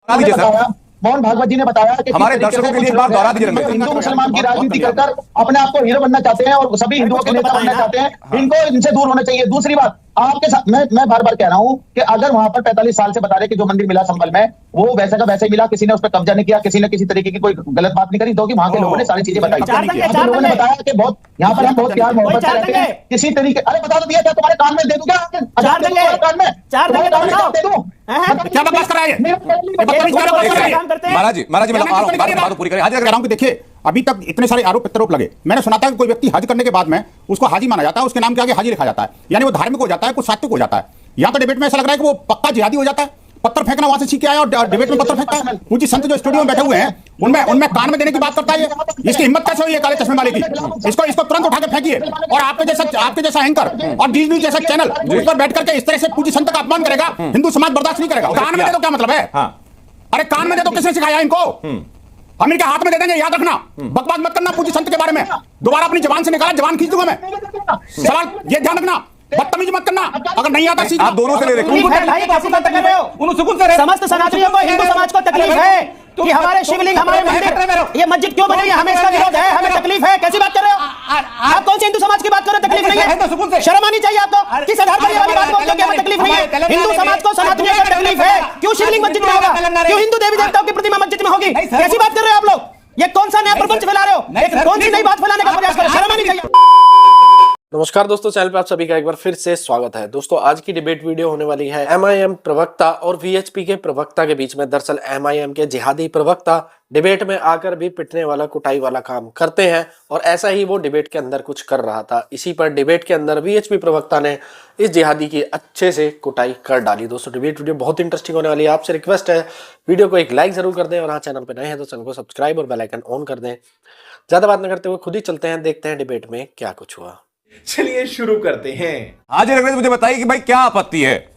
मोहन भागवत जी ने बताया कि हमारे दर्शकों के लिए एक बार दोहरा दीजिए। हिंदू मुसलमान की राजनीति कर अपने आप को हीरो बनना चाहते हैं और सभी हिंदुओं के नेता बनना चाहते हैं। इनको इनसे दूर होना चाहिए। दूसरी बात, आपके साथ मैं बार बार कह रहा हूं कि अगर वहां पर 45 साल से बता रहे कि जो मंदिर मिला संभल में वो वैसा का वैसे ही मिला, किसी ने उस पर कब्जा नहीं किया, किसी ने किसी तरीके की कोई गलत बात नहीं करी, तो कि वहां के लोगों ने सारी चीजें बताई। लोगों ने बताया कि बहुत यहाँ पर हम बहुत प्यार मोहब्बत से रहते हैं किसी तरीके। अरे बता तो दिया, क्या तुम्हारे कान में दे दूं? क्या कान में दे दूं? क्या बकवास कर रहा है? महाराज जी मैं बात पूरी करें। कह रहा हूं कि देखिए, अभी तक इतने सारे आरोप प्रत्यारोप लगे। मैंने सुना था कि कोई व्यक्ति हज करने के बाद में उसको हाजी माना जाता है, उसके नाम के आगे हाजी लिखा जाता है, यानी वो धार्मिक हो जाता है, कुछ सात्विक हो जाता है। यहाँ तो डिबेट में ऐसा लग रहा है कि वो पक्का जिहादी हो जाता है। पत्थर फेंकना वहां से सीख के आया और डिबेट में पत्थर फेंकता है। पूज्य संत जो स्टूडियो में बैठे हुए हैं उनमें कान में देने की बात करता है। इसकी हिम्मत कैसे हुई है काले चश्मे वाले की? इसको तुरंत उठा के फेंकिए। और आपके जैसा एंकर और डी न्यूज जैसा चैनल उस पर बैठ करके इस तरह से पूज्य संत का अपमान करेगा, हिंदू समाज बर्दाश्त नहीं करेगा। कान में दे दो, क्या मतलब है? अरे कान में दे दो, किसने सिखाया इनको? हम इनके हाथ में दे देंगे, याद रखना। बकवास मत करना पूज्य संत के बारे में। दोबारा अपनी जबान से निकाला, जबान खींच दूंगा मैं। सवाल ये ध्यान रखना, बदतमीज मत करना। अगर नहीं आता सीखना। आप दोनों से ले रहे समस्त सनातनियों को, हिंदू समाज को तकलीफ है कि हमारे शिवलिंग, हमारे मंदिर, ये मस्जिद क्यों बनी है? हमें इसका विरोध है, हमें तकलीफ है। कैसी बात कर रहे हो आप? कौन से हिंदू समाज की बात कर रहे हो? तकलीफ नहीं है? शर्म आनी चाहिए आपको। किस आधार पर ये वाली बात बोलते हो कि हमें तकलीफ नहीं है? हिंदू समाज को, सनातनियों को तकलीफ है। क्यों शिवलिंग मस्जिद में होगा? क्यों हिंदू देवी देवताओं की प्रतिमा मस्जिद में होगी? कैसी बात कर रहे हो आप लोग? ये कौन सा नया प्रपंच फैला रहे हो? कौन सी नई बात फैलाने का प्रयास कर रहे हो? शर्म आनी चाहिए। नमस्कार दोस्तों, चैनल पे आप सभी का एक बार फिर से स्वागत है। दोस्तों आज की डिबेट वीडियो होने वाली है एमआईएम प्रवक्ता और वीएचपी के प्रवक्ता के बीच में। दरअसल एमआईएम के जिहादी प्रवक्ता डिबेट में आकर भी पिटने वाला, कुटाई वाला काम करते हैं और ऐसा ही वो डिबेट के अंदर कुछ कर रहा था। इसी पर डिबेट के अंदर वीएचपी प्रवक्ता ने इस जिहादी की अच्छे से कुटाई कर डाली। दोस्तों डिबेट वीडियो बहुत इंटरेस्टिंग होने वाली है। आपसे रिक्वेस्ट है वीडियो को एक लाइक जरूर कर दें और हाँ चैनल पर नए हैं तो चैनल को सब्सक्राइब और बेल आइकन ऑन कर दें। ज्यादा बात न करते हुए खुद ही चलते हैं, देखते हैं डिबेट में क्या कुछ हुआ। चलिए शुरू करते हैं। आज अंग्रेज मुझे बताइए कि भाई क्या आपत्ति है?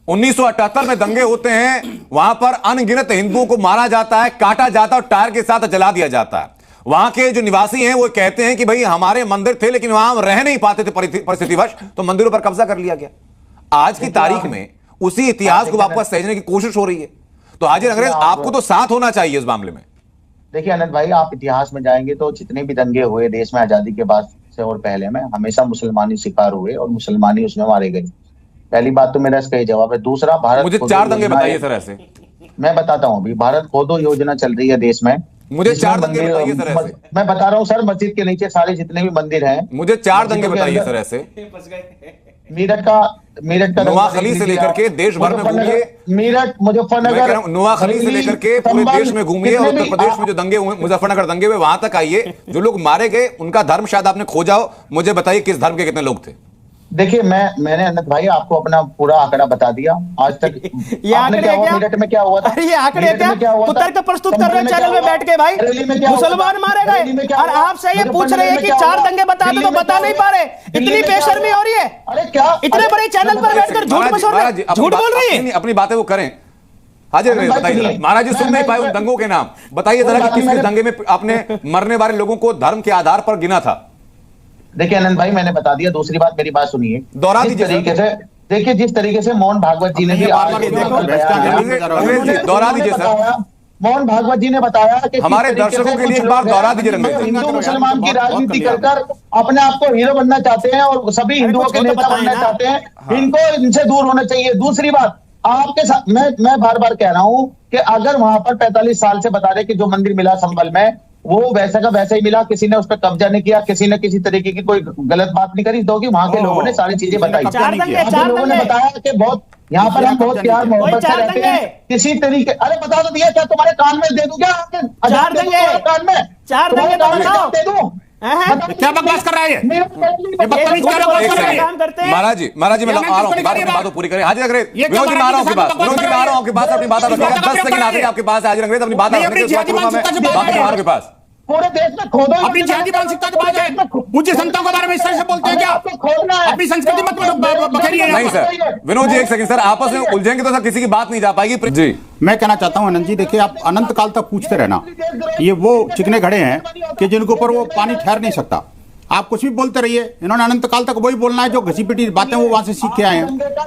1978 में दंगे होते हैं, वहां पर अनगिनत हिंदुओं को मारा जाता है, काटा जाता है और टायर के साथ जला दिया जाता है। वहां के जो निवासी हैं वो कहते हैं कि भाई हमारे मंदिर थे लेकिन वहां हम रह नहीं पाते थे परिस्थितिवश, तो मंदिरों पर कब्जा कर लिया गया। आज की तारीख में उसी इतिहास को वापस सहेजने की कोशिश हो रही है। तो हाजिर अंग्रेज आपको तो साथ होना चाहिए इस मामले में। देखिए अनंत भाई, आप इतिहास में जाएंगे तो जितने भी दंगे हुए देश में आजादी के बाद से और पहले में, हमेशा मुसलमानी शिकार हुए और मुसलमानी उसमें मारे गए। पहली बात तो मेरा इसका ही जवाब है। दूसरा, भारत मुझे 4 दंगे बताइए सर ऐसे। मैं बताता हूँ। अभी भारत खोदो योजना चल रही है देश में। मुझे 4 दंगे बताइए सर ऐसे। मैं बता रहा हूँ सर, मस्जिद के नीचे सारे जितने भी मंदिर हैं, मुझे 4 दंगे बताइए सर ऐसे। मीरठ का नोआखली से लेकर के देश भर में घूमिए। मीरठ, मुजफ्फरनगर, नोआखली से लेकर के पूरे देश में घूमिए और उत्तर प्रदेश में जो दंगे हुए, मुजफ्फरनगर दंगे हुए, वहां तक आइए। जो लोग मारे गए उनका धर्म शायद आपने खोजा हो, मुझे बताइए किस धर्म के कितने लोग थे? देखिए मैंने अनंत भाई आपको अपना पूरा आंकड़ा बता दिया आज तक। ये आंकड़े क्या? मीरठ में क्या हुआ था? अरे ये आंकड़े क्या तर्क प्रस्तुत कर रहे हैं चैनल में बैठ के? भाई मुसलमान मारे गए और आपसे ये पूछ रहे हैं कि 4 दंगे बता दो, तो बता नहीं पा रहे। इतनी बेशर्मी हो रही है। अरे क्या इतने बड़े चैनल पर बैठकर झूठ बोल रही है? अपनी बातें वो करें। हाजिर बताइए महाराज जी, सुन नहीं पाए उन दंगों के नाम बताइए जरा कि किस दंगे में आपने मरने वाले लोगों को धर्म के आधार पर गिना था? देखिए अनंत भाई, मैंने बता दिया। दूसरी बात, मेरी बात सुनिए, दोहरा दीजिए तरीके से। देखिए जिस तरीके से मोहन भागवत जी ने भी दोहरा दीजिए सर। मोहन भागवत जी ने बताया कि हमारे दर्शकों के लिए एक बार दोहरा दीजिए। हिंदू मुसलमान की राजनीति कर अपने आप को हीरो बनना चाहते हैं और सभी हिंदुओं के नेता बनना चाहते हैं। इनको इनसे दूर होना चाहिए। दूसरी बात, आपके साथ मैं बार बार कह रहा हूं कि अगर वहां पर 45 साल से बता रहे कि जो मंदिर मिला संभल में वो वैसा का वैसा ही मिला, किसी ने उस पर कब्जा नहीं किया, किसी ने किसी तरीके की कोई गलत बात नहीं करी, तो कि वहां के लोगों ने सारी चीजें बताई। लोगों ने बताया कि बहुत यहाँ पर हम बहुत प्यार मोहब्बत से रहते हैं किसी तरीके। अरे बता तो दिया, क्या तुम्हारे कान में दे दूं? क्या कान में 4 दंगे दे दूं? क्या बकवास कर रहा है? महाराज जी मैं आ रहा हूँ, बात पूरी करें। हाजिर अंग्रेज विनोद जी, मैं आ रहा हूँ आपके पास। विनोद जी मैं आ रहा हूँ आपके पास, अपनी बात रखिएगा। 10 सेकंड आते हैं आपके पास। हाजिर अंग्रेज अपनी बात रखिएगा के पास। पूरे देश में खोदो। अपनी जिहादी मानसिकता के बात है। पूज्य संतों के बारे में इस तरह से बोलते हैं क्या? अपनी संस्कृति मत बखेरिए। नहीं सर, विनोद जी एक सेकंड सर, आपस में उलझेंगे तो सर किसी की बात नहीं जा पाएगी जी। मैं कहना चाहता हूं आनंद जी, देखिए आप अनंत काल तक पूछते रहना। ये वो चिकने घड़े हैं कि जिनके ऊपर वो पानी ठहर नहीं सकता। आप कुछ भी बोलते रहिए, इन्होंने अनंत काल तक वही बोलना है जो घसी पिटी बातें वो वहां से सीख के आए हैं।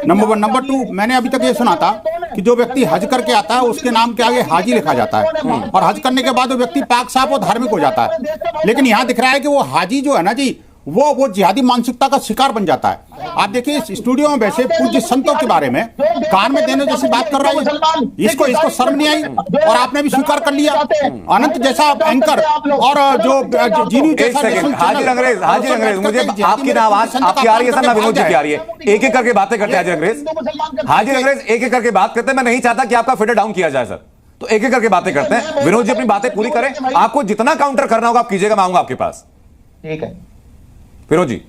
नंबर 1। नंबर 2, मैंने अभी तक ये सुना था कि जो व्यक्ति हज करके आता है उसके नाम के आगे हाजी लिखा जाता है, और हज करने के बाद वो व्यक्ति पाक साफ और धार्मिक हो जाता है। लेकिन यहाँ दिख रहा है कि वो हाजी जो है ना जी, वो जिहादी मानसिकता का शिकार बन जाता है। आप देखिए इस स्टूडियो में वैसे पूज्य संतों के बारे में कान में देने जैसी बात कर रहा है, इसको शर्म नहीं आई, और आपने भी स्वीकार कर लिया। अनंत जैसा एंकर और जो जीनी जैसा हाजिर अंग्रेज, मुझे आपकी आवाज आपकी आ रही है सर, ना विनोद जी की आ रही है। एक एक करके बातें करते हैं हाजिर अंग्रेज एक एक करके बात करते हैं। मैं नहीं चाहता कि आपका फिल्टर डाउन किया जाए सर, तो एक एक करके बातें करते हैं। विनोद जी अपनी बातें पूरी करें, आपको जितना काउंटर करना होगा आप कीजिएगा, मैं आऊंगा आपके पास। ठीक है विनोद जी।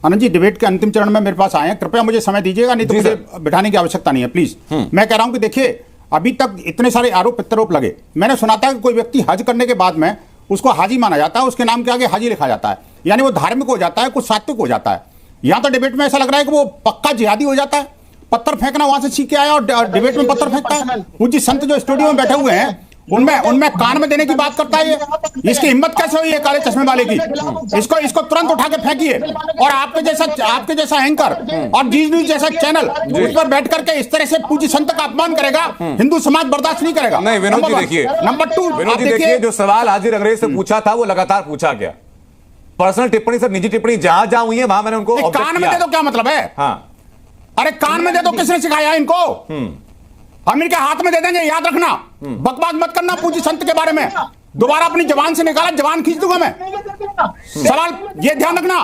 आनंद जी, डिबेट के अंतिम चरण में मेरे पास आए हैं, कृपया मुझे समय दीजिएगा, नहीं तो मुझे बिठाने की आवश्यकता नहीं है, प्लीज। मैं कह रहा हूं कि देखिए अभी तक इतने सारे आरोप प्रत्यारोप लगे। मैंने सुना था कि कोई व्यक्ति हज करने के बाद में उसको हाजी माना जाता है, उसके नाम के आगे हाजी लिखा जाता है, यानी वो धार्मिक हो जाता है, कुछ सात्विक हो जाता है। यहां तो डिबेट में ऐसा लग रहा है कि वो पक्का जिहादी हो जाता है, पत्थर फेंकना वहां से सीख के आया और डिबेट में पत्थर फेंकता है। पूज्य संत जो स्टूडियो में बैठे हुए हैं उनमें कान में देने की बात करता है। इसकी हिम्मत कैसे हुई है काले चश्मे वाले की? इसको तुरंत उठा के फेंकिए। और आपके जैसा एंकर और जी न्यूज जैसा चैनल उस पर बैठ करके इस तरह से पूज्य संत का अपमान करेगा, हिंदू समाज बर्दाश्त नहीं करेगा। नहीं विनोद जी देखिए, नंबर 2 विनोद जी देखिए, जो सवाल हाजिर अंग्रेज से पूछा था वो लगातार पूछा गया। पर्सनल टिप्पणी सर, निजी टिप्पणी जहां हुई है वहां मैंने उनको कान में दे दो, क्या मतलब है? हाँ अरे कान में दे दो, किसने सिखाया इनको? हम इनके हाथ में दे देंगे, याद रखना। बकवास मत करना पूज्य संत के बारे में, दोबारा अपनी जबान से निकाला, जबान खींच दूंगा मैं। सवाल ये ध्यान रखना,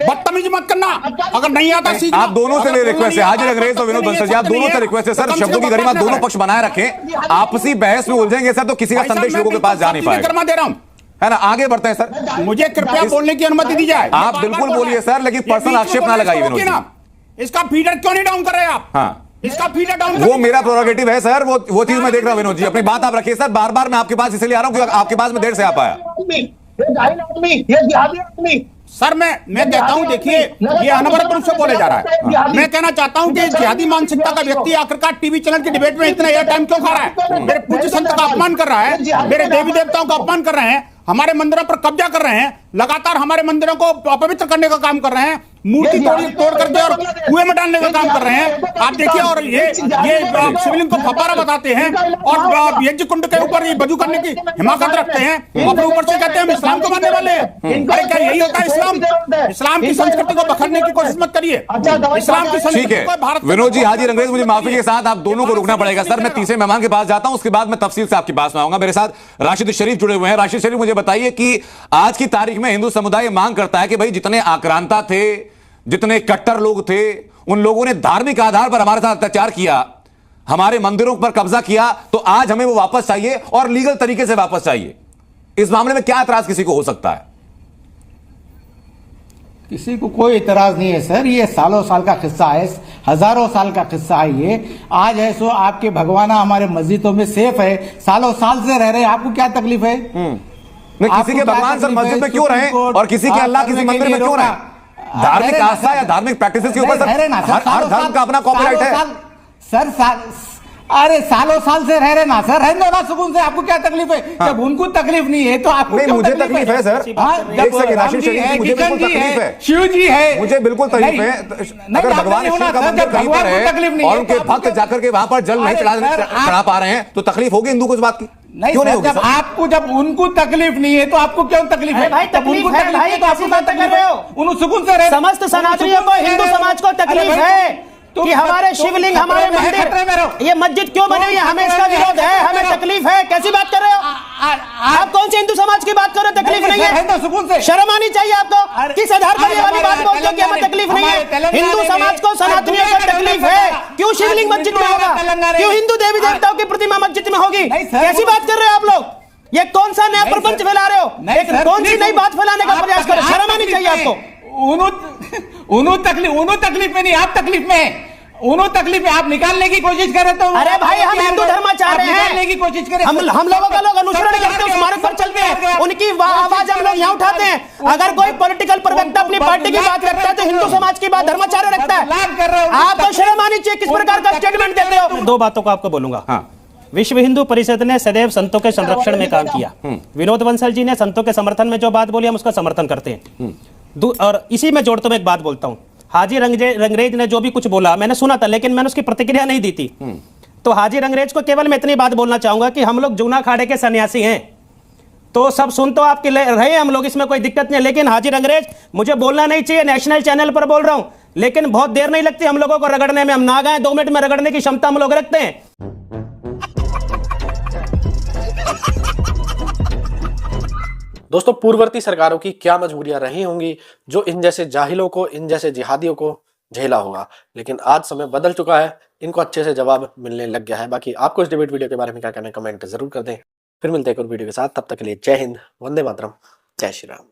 बदतमीजी मत करना, अगर नहीं आता सीखना। आप दोनों से रिक्वेस्ट है, हाजिर अंग्रेज और विनोद बंसल जी, आप दोनों से रिक्वेस्ट है सर, शब्दों की गरिमा दोनों पक्ष बनाए रखें। आपसी बहस में उलझेंगे सर तो किसी का संदेश लोगों के पास जा नहीं पाएगा। दे रहा हूं, है ना, आगे बढ़ते हैं सर। मुझे कृपया बोलने की अनुमति दी जाए। आप बिल्कुल बोलिए सर, लेकिन पर्सनल आक्षेप ना लगाइए विनोद जी। इसका फीडर क्यों नहीं डाउन कर रहे आप? हाँ इसका फीडर डाउन, वो मेरा प्रोरोगेटिव है सर, वो चीज मैं देख रहा हूं। विनोद जी अपनी बात आप रखिए सर, बार बार मैं आपके पास इसलिए आ रहा हूं क्योंकि आपके पास में देर से आ पाया। सर मैं कहता हूं, देखिए ये अनवरत रूप से बोले जा रहा है। मैं कहना चाहता हूं कि जिहादी मानसिकता का व्यक्ति आखिरकार टीवी चैनल की डिबेट में इतना एयर टाइम क्यों खा रहा है? मेरे पूज्य संत का अपमान कर रहा है, मेरे देवी देवताओं का अपमान कर रहे हैं, हमारे मंदिरों पर कब्जा कर रहे हैं, लगातार हमारे मंदिरों को अपवित्र करने का काम कर रहे हैं, मूर्ति तोड़ करके और कुएं में डालने का काम कर रहे हैं। आप देखिए, और ये शिवलिंग को फपारा बताते हैं और यज्ञ कुंड के ऊपर ये बजू करने की हिमाकत रखते हैं, अपने ऊपर से कहते हैं हम इस्लाम को मानने वाले हैं। अरे क्या यही होता है इस्लाम? इस्लाम की संस्कृति को बखरने की कोशिश मत करिए। इस्लाम की संस्कृति को भारत। विनोद जी, हाजिर अंग्रेज, मुझे माफी के साथ आप दोनों को रुकना पड़ेगा सर। मैं तीसरे मेहमान के पास जाता हूं, उसके बाद मैं तफसील से आपके पास में आऊंगा। मेरे साथ राशिद शरीफ जुड़े हुए हैं। राशिद शरीफ, मुझे बताइए कि आज की तारीख में हिंदू समुदाय मांग करता है कि भाई जितने आक्रांता थे, जितने कट्टर लोग थे, उन लोगों ने धार्मिक आधार पर हमारे साथ अत्याचार किया, हमारे मंदिरों पर कब्जा किया, तो आज हमें वो वापस चाहिए और लीगल तरीके से वापस चाहिए। इस मामले में क्या ऐतराज किसी को हो सकता है? किसी को कोई इतराज नहीं है सर, ये सालों साल का किस्सा है, हजारों साल का किस्सा है ये। आज है सो आपके भगवाना हमारे मस्जिदों में सेफ है, सालों साल से रह रहे हैं, आपको क्या तकलीफ है? नहीं, किसी के भगवान सर मस्जिद में क्यों रहे और किसी के अल्लाह किसी मंदिर में क्यों रहे? धार्मिक आस्था या धार्मिक प्रैक्टिसेस के ऊपर हर धर्म का अपना कॉपीराइट है सर। अरे सालों साल से रह रहे ना सर, रहने दो ना सुकून से, आपको क्या तकलीफ है? जब उनको तकलीफ नहीं है तो आपको नहीं, मुझे तकलीफ है सर। एक सेकंड, राशिद शरीफ जी, मुझे बिल्कुल तकलीफ है, शिव जी है, मुझे बिल्कुल तकलीफ है। अगर भगवान शिव का मंदिर कहीं पर है और उनके भक्त जाकर के वहां पर जल नहीं चढ़ा पा रहे हैं तो तकलीफ होगी हिंदू को इस बात की? नहीं, जब आपको जब उनको तकलीफ नहीं है तो आपको क्यों तकलीफ है? भाई तकलीफ है भाई, तो आप बात कर रहे हो। उन सुकून से रहे, समस्त सनातनियों को, हिंदू समाज को तकलीफ है कि हमारे शिवलिंग, हमारे मंदिर, ये मस्जिद क्यों बनी हुई है, हमें इसका विरोध है, हमें तकलीफ है। कैसी बात कर रहे हो आप? कौन से हिंदू समाज की बात कर रहे हो? तकलीफ नहीं है? शर्म आनी चाहिए आपको। किस आधार पर ये वाली बात बोलते हो कि हमें तकलीफ नहीं है? हिंदू समाज को, सनातनियों को तकलीफ है। क्यों शिवलिंग मस्जिद में होगा? क्यों हिंदू देवी देवताओं की प्रतिमा मस्जिद में होगी? कैसी बात कर रहे हो आप लोग? ये कौन सा नया प्रपंच फैला रहे हो? कौन सी नई बात फैलाने का प्रयास कर रहे हो? शर्म आनी चाहिए आपको। उन्हों तकलीफ में नहीं, आप तकलीफ में, उन्हों तकलीफ में आप निकालने की कोशिश कर रहे तो। अरे भाई, हम हिंदू धर्म चाह रहे हैं, निकालने की कोशिश करें। हम लोगों का लोग अनुसरण करते हैं, उस मार्ग पर चलते हैं, उनकी आवाज हम लोग यहाँ उठाते हैं। अगर कोई पॉलिटिकल प्रवक्ता अपनी पार्टी की बात रखता है तो हिंदू समाज की बात धर्माचार्य रखता है। आपको शर्म आनी चाहिए, किस प्रकार का स्टेटमेंट देते हो? दो बातों को आपको बोलूंगा। विश्व हिंदू परिषद ने सदैव संतों के संरक्षण में काम किया। विनोद बंसल जी ने संतों के समर्थन में जो बात बोली, हम उसका समर्थन करते हैं। और इसी में जोड़ता मैं एक बात बोलता हूं, हाजी रंगरेज ने जो भी कुछ बोला मैंने सुना था, लेकिन मैंने उसकी प्रतिक्रिया नहीं दी थी। तो हाजी रंगरेज को केवल मैं इतनी बात बोलना चाहूंगा कि हम लोग जूना खाड़े के सन्यासी हैं, तो सब सुन तो आपके रहे हम लोग, इसमें कोई दिक्कत नहीं है। लेकिन हाजी रंगरेज, मुझे बोलना नहीं चाहिए, नेशनल चैनल पर बोल रहा हूं, लेकिन बहुत देर नहीं लगती हम लोगों को रगड़ने में। हम ना गए 2 मिनट में रगड़ने की क्षमता हम लोग रखते हैं। दोस्तों, पूर्ववर्ती सरकारों की क्या मजबूरियां रही होंगी जो इन जैसे जाहिलों को, इन जैसे जिहादियों को झेला होगा। लेकिन आज समय बदल चुका है, इनको अच्छे से जवाब मिलने लग गया है। बाकी आपको इस डिबेट वीडियो के बारे में क्या कहना है, कमेंट जरूर कर दें। फिर मिलते हैं एक और वीडियो के साथ, तब तक के लिए जय हिंद, वंदे मातरम, जय श्री राम।